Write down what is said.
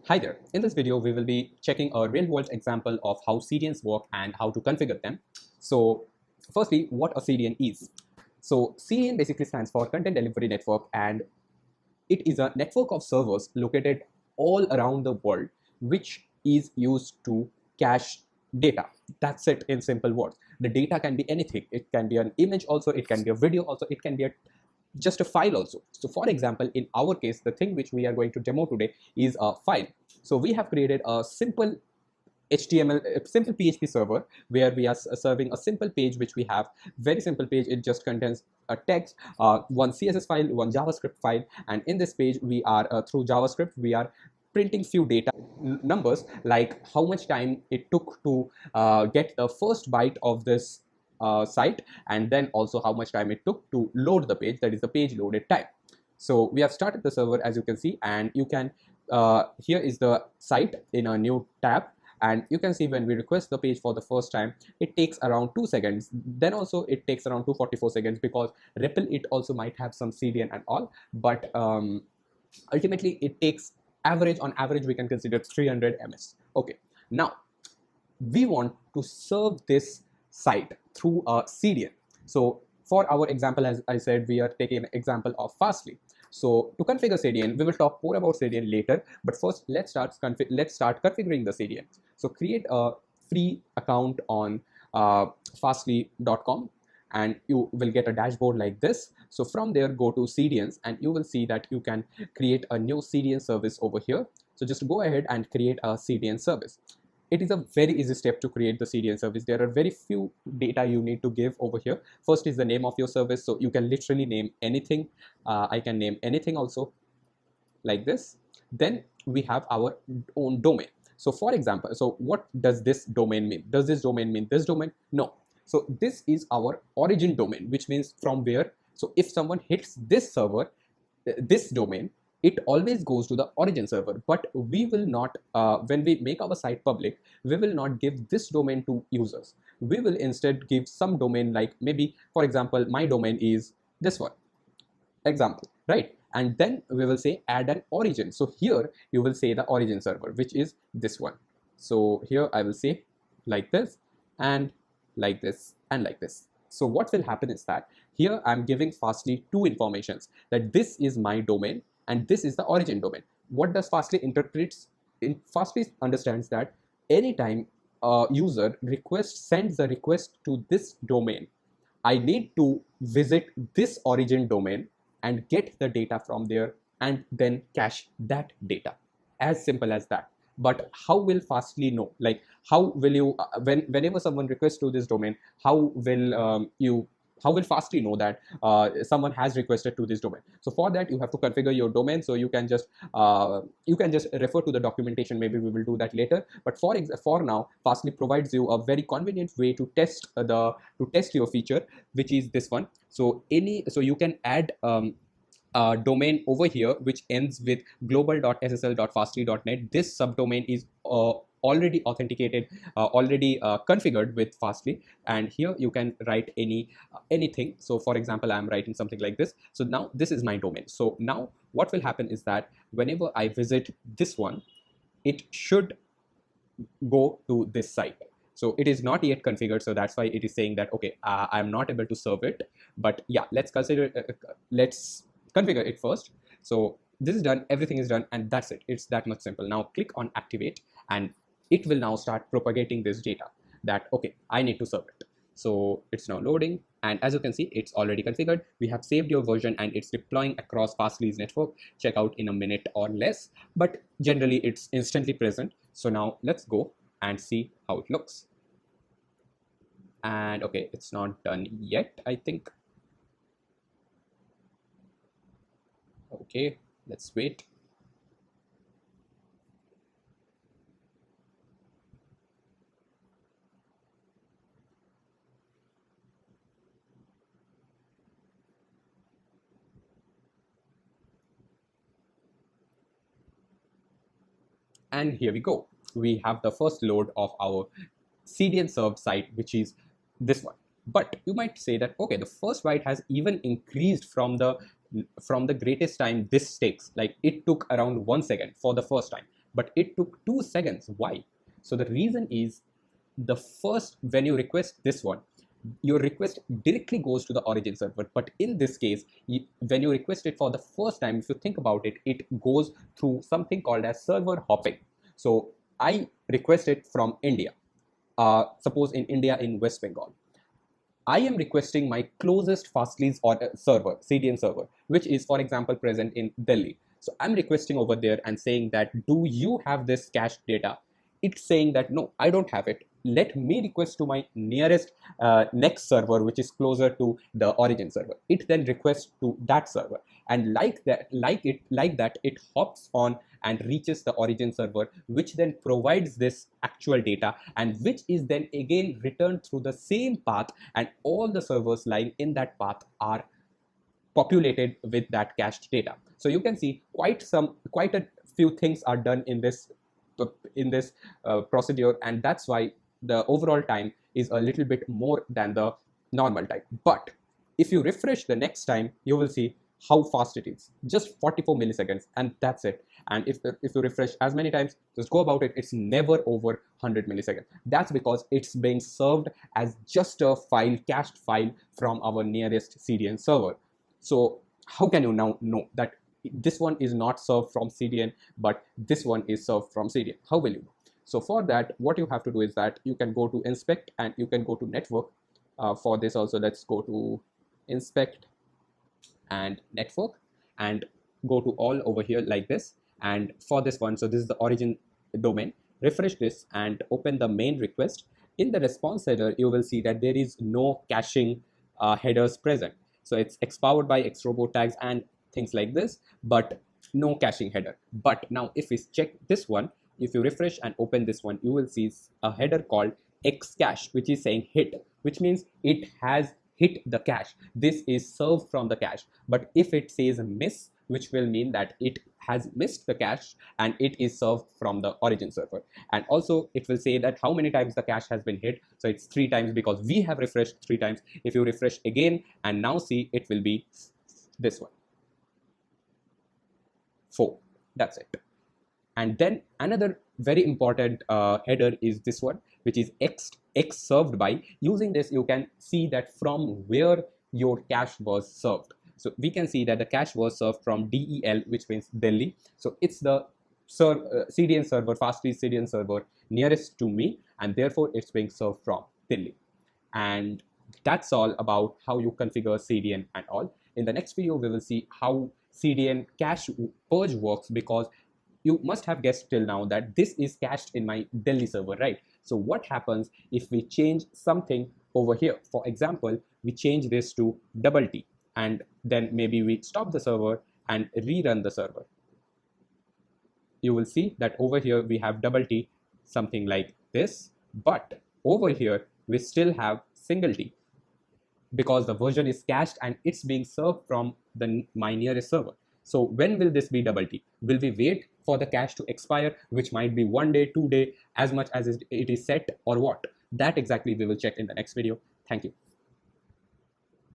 Hi there. In this video, we will be checking a real-world example of how CDNs work and how to configure them. So, firstly, what a CDN is. So, CDN basically stands for Content Delivery Network, and it is a network of servers located all around the world, which is used to cache data. That's it in simple words. The data can be anything. It can be an image also, it can be a video also, it can be just a file also. So for example, in our case, the thing which we are going to demo today is a file. So we have created a simple HTML, a simple PHP server where we are serving a simple page which we have. Very simple page. It just contains a text, one CSS file, one JavaScript file, and in this page we are through JavaScript we are printing few data numbers like how much time it took to get the first byte of this site, and then also how much time it took to load the page, that is the page loaded time. So we have started the server, as you can see, and you can here is the site in a new tab, and you can see when we request the page for the first time, it takes around 2 seconds. Then also it takes around 244 seconds because REPL it also might have some CDN and all, but ultimately it takes on average we can consider 300 ms. Okay, now we want to serve this site through a CDN. So for our example, as I said, we are taking an example of Fastly. So to configure CDN, we will talk more about CDN later, but first let's start configuring the CDN. So create a free account on fastly.com, and you will get a dashboard like this. So from there, go to CDNs, and you will see that you can create a new CDN service over here. So just go ahead and create a CDN service. It is a very easy step to create the CDN service. There are very few data you need to give over here. First is the name of your service. So you can literally name anything. I can name anything also like this. Then we have our own domain. So for example, so what does this domain mean? Does this domain mean this domain? No. So this is our origin domain, which means from where. So if someone hits this server, this domain, it always goes to the origin server. But we will not, when we make our site public, we will not give this domain to users. We will instead give some domain, like maybe, for example, my domain is this one, example, right? And then we will say add an origin. So here you will say the origin server, which is this one. So here I will say like this and like this and like this. So what will happen is that here I'm giving Fastly two informations, that this is my domain and this is the origin domain. What does Fastly interprets? Fastly understands that anytime a user sends a request to this domain, I need to visit this origin domain and get the data from there and then cache that data. As simple as that. But how will Fastly know? Like, how will you, whenever someone requests to this domain, how will Fastly know that someone has requested to this domain? So for that, you have to configure your domain. So you can just refer to the documentation. Maybe we will do that later. But for now, Fastly provides you a very convenient way to test your feature, which is this one. So you can add domain over here which ends with global.ssl.fastly.net. This subdomain is already authenticated, already configured with Fastly, and here you can write anything. So for example, I'm writing something like this. So now this is my domain. So now what will happen is that whenever I visit this one, it should go to this site. So it is not yet configured, so that's why it is saying that okay, I'm not able to serve it. But yeah, let's configure it first. So this is done, everything is done, and that's it. It's that much simple. Now click on activate, and it will now start propagating this data that okay, I need to serve it. So it's now loading, and as you can see, it's already configured. We have saved your version and it's deploying across Fastly's network. Check out in a minute or less, but generally it's instantly present. So now let's go and see how it looks. And okay, it's not done yet, I think. Okay, let's wait. And here we go. We have the first load of our CDN served site, which is this one. But you might say that okay, the first byte has even increased from the greatest time this takes. Like it took around 1 second for the first time. but it took 2 seconds. Why? So the reason is, the first, when you request this one, your request directly goes to the origin server. But in this case, when you request it for the first time, if you think about it, it goes through something called as server hopping. So I request it from India, suppose in India, in West Bengal. I am requesting my closest Fastly's or server, CDN server, which is, for example, present in Delhi. So I'm requesting over there and saying that, do you have this cached data? It's saying that, no, I don't have it. Let me request to my nearest next server, which is closer to the origin server. It then requests to that server, and like that, it hops on and reaches the origin server, which then provides this actual data, and which is then again returned through the same path, and all the servers lying in that path are populated with that cached data. So you can see quite a few things are done in this procedure, and that's why the overall time is a little bit more than the normal time. But if you refresh the next time, you will see how fast it is, just 44 milliseconds, and that's it. And if you refresh as many times, just go about it, it's never over 100 milliseconds. That's because it's being served as just a file, cached file from our nearest CDN server. So how can you now know that this one is not served from CDN, but this one is served from CDN? How will you know? So for that, what you have to do is that you can go to inspect and you can go to network. For this also, let's go to inspect and network and go to all over here like this. And for this one, so this is the origin domain. Refresh this and open the main request. In the response header, you will see that there is no caching headers present. So it's expowered by xrobot tags and things like this, but no caching header. But now if we check this one, if you refresh and open this one, you will see a header called xcache, which is saying hit, which means it has hit the cache. This is served from the cache. But if it says miss, which will mean that it has missed the cache and it is served from the origin server. And also it will say that how many times the cache has been hit. So it's 3 times because we have refreshed 3 times. If you refresh again and now see, it will be this one, 4. That's it. And then another very important header is this one, which is x served by. Using this, you can see that from where your cache was served. So we can see that the cache was served from DEL, which means Delhi. So it's the CDN server, Fastly CDN server nearest to me, and therefore it's being served from Delhi. And that's all about how you configure CDN and all. In the next video, we will see how CDN cache purge works, because you must have guessed till now that this is cached in my Delhi server, right? So what happens if we change something over here? For example, we change this to T, and then maybe we stop the server and rerun the server. You will see that over here we have T, something like this, but over here we still have T, because the version is cached and it's being served from my nearest server. So when will this be T? Will we wait for the cache to expire, which might be 1 day, 2 days, as much as it is set, or what? That exactly we will check in the next video. Thank you.